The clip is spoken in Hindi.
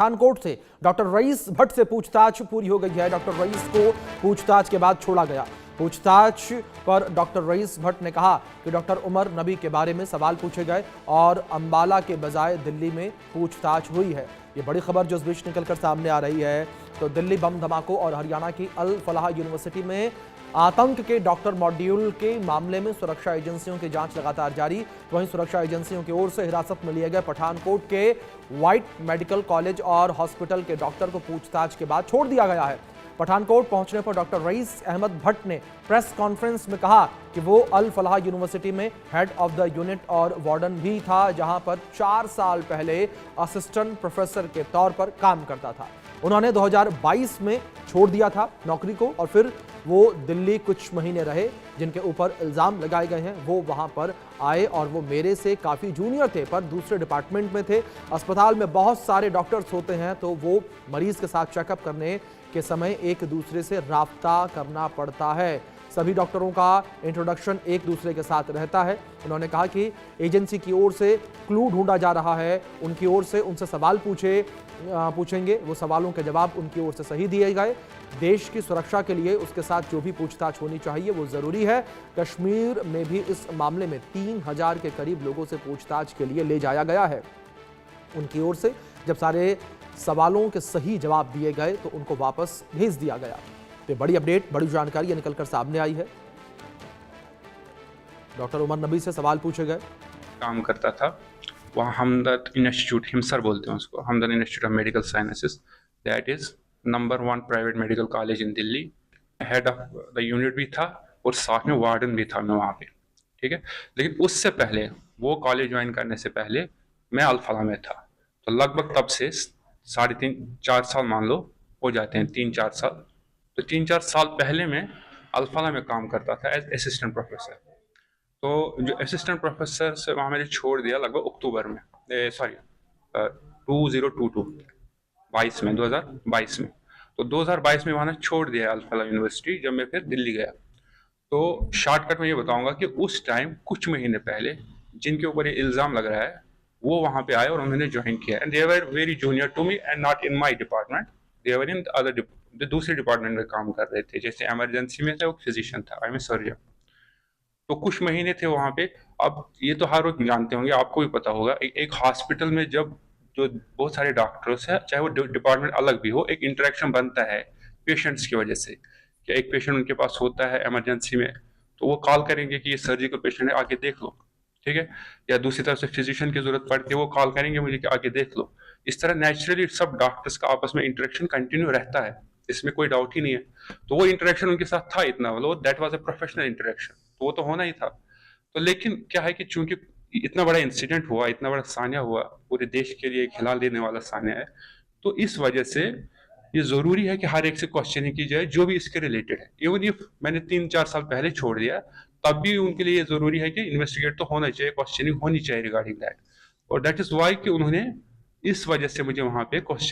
पठानकोट से डॉक्टर रईस भट्ट से पूछताछ पूरी हो गई है। डॉक्टर रईस को पूछताछ के बाद छोड़ा गया। पूछताछ पर डॉक्टर रईस भट्ट ने कहा कि डॉक्टर उमर नबी के बारे में सवाल पूछे गए और अंबाला के बजाय दिल्ली में पूछताछ हुई है। ये बड़ी खबर जो इस बीच निकलकर सामने आ रही है। तो दिल्ली बम धमाकों और हरियाणा की अल फलाह यूनिवर्सिटी में आतंक के डॉक्टर मॉड्यूल के मामले में सुरक्षा एजेंसियों की जांच लगातार जारी। वहीं सुरक्षा एजेंसियों की ओर से हिरासत में लिए गए पठानकोट के व्हाइट मेडिकल कॉलेज और हॉस्पिटल के डॉक्टर को पूछताछ के बाद छोड़ दिया गया है। पठानकोट पहुंचने पर डॉक्टर रईस अहमद भट्ट ने प्रेस कॉन्फ्रेंस में कहा कि वो अल फलाह यूनिवर्सिटी में हेड ऑफ द यूनिट और वार्डन भी था, जहां पर 4 साल पहले असिस्टेंट प्रोफेसर के तौर पर काम करता था। उन्होंने 2022 में छोड़ दिया था नौकरी को और फिर वो दिल्ली कुछ महीने रहे। जिनके ऊपर इल्ज़ाम लगाए गए हैं वो वहां पर आए और वो मेरे से काफ़ी जूनियर थे, पर दूसरे डिपार्टमेंट में थे। अस्पताल में बहुत सारे डॉक्टर्स होते हैं, तो वो मरीज के साथ चेकअप करने के समय एक दूसरे से राब्ता करना पड़ता है। सभी डॉक्टरों का इंट्रोडक्शन एक दूसरे के साथ रहता है। उन्होंने कहा कि एजेंसी की ओर से क्लू ढूंढा जा रहा है। उनकी ओर से उनसे सवाल पूछेंगे, वो सवालों के जवाब उनकी ओर से सही दिए गए। देश की सुरक्षा के लिए उसके साथ जो भी पूछताछ होनी चाहिए वो ज़रूरी है। कश्मीर में भी इस मामले में 3000 के करीब लोगों से पूछताछ के लिए ले जाया गया है। उनकी ओर से जब सारे सवालों के सही जवाब दिए गए तो उनको वापस भेज दिया गया। तो बड़ी अपडेट, बड़ी जानकारी निकलकर सामने आई है। डॉक्टर उमर नबी से सवाल पूछे गए। काम करता था वहाँ हमदर्द इंस्टीट्यूट, हिमसर बोलते हैं उसको, Hamdard institute of medical sciences, that is number 1 private medical college in Delhi. Head of the unit भी था और साथ में वार्डन भी था मैं वहाँ पे, ठीक है। लेकिन उससे पहले, वो कॉलेज ज्वाइन करने से पहले मैं अल फलाह में था। तो लगभग तब से 3.5-4 साल मान लो हो जाते हैं, 3-4 साल। तो 3-4 साल पहले मैं अल फलाह में काम करता था एज असिस्टेंट प्रोफेसर। तो जो असिस्टेंट प्रोफेसर से वहाँ मैंने छोड़ दिया लगभग अक्टूबर में, 2022 में। तो 2022 में वहाँ छोड़ दिया अल फलाह यूनिवर्सिटी। जब मैं फिर दिल्ली गया, तो शॉर्टकट में ये बताऊंगा कि उस टाइम कुछ महीने पहले जिनके ऊपर ये इल्ज़ाम लग रहा है वो वहाँ पे आए और उन्होंने ज्वाइन किया। And they were very junior to me and not in my department, they were in other, दूसरे डिपार्टमेंट में काम कर रहे थे। जैसे इमरजेंसी में था, वो फिजिशियन था, आई एम सर्जन। तो कुछ महीने थे वहाँ पे। अब ये तो हर वक्त जानते होंगे, आपको भी पता होगा, एक हॉस्पिटल में जब जो बहुत सारे डॉक्टर्स हैं, चाहे वो डिपार्टमेंट अलग भी हो, एक इंटरेक्शन बनता है पेशेंट्स की वजह से। कि एक पेशेंट उनके पास होता है इमरजेंसी में, तो वो कॉल करेंगे कि ये सर्जिकल पेशेंट है, आके देख लो, ठीक है। या दूसरी तरफ से फिजिशियन की जरूरत पड़ती है, वो कॉल करेंगे मुझे कि आके देख लो। इस तरह नेचुरली सब डॉक्टर्स का आपस में इंटरेक्शन कंटिन्यू रहता है, इसमें कोई डाउट ही नहीं है। तो वो इंटरेक्शन उनके साथ था इतना, मतलब that was a professional interaction, तो वो तो होना ही था। तो लेकिन क्या है कि चूंकि इतना बड़ा इंसिडेंट हुआ, इतना बड़ा सान्या हुआ, पूरे देश के लिए एक हिला देने वाला सान्या है, तो इस वजह से ये जरूरी है कि हर एक से क्वेश्चनिंग की जाए जो भी इसके रिलेटेड है। इवन इफ मैंने 3-4 साल पहले छोड़ दिया, तब भी उनके लिए जरूरी है कि इन्वेस्टिगेट तो होना चाहिए, क्वेश्चनिंग होनी चाहिए रिगार्डिंग दैट। और दैट इज वाई कि उन्होंने इस वजह से मुझे वहां पे क्वेश्चन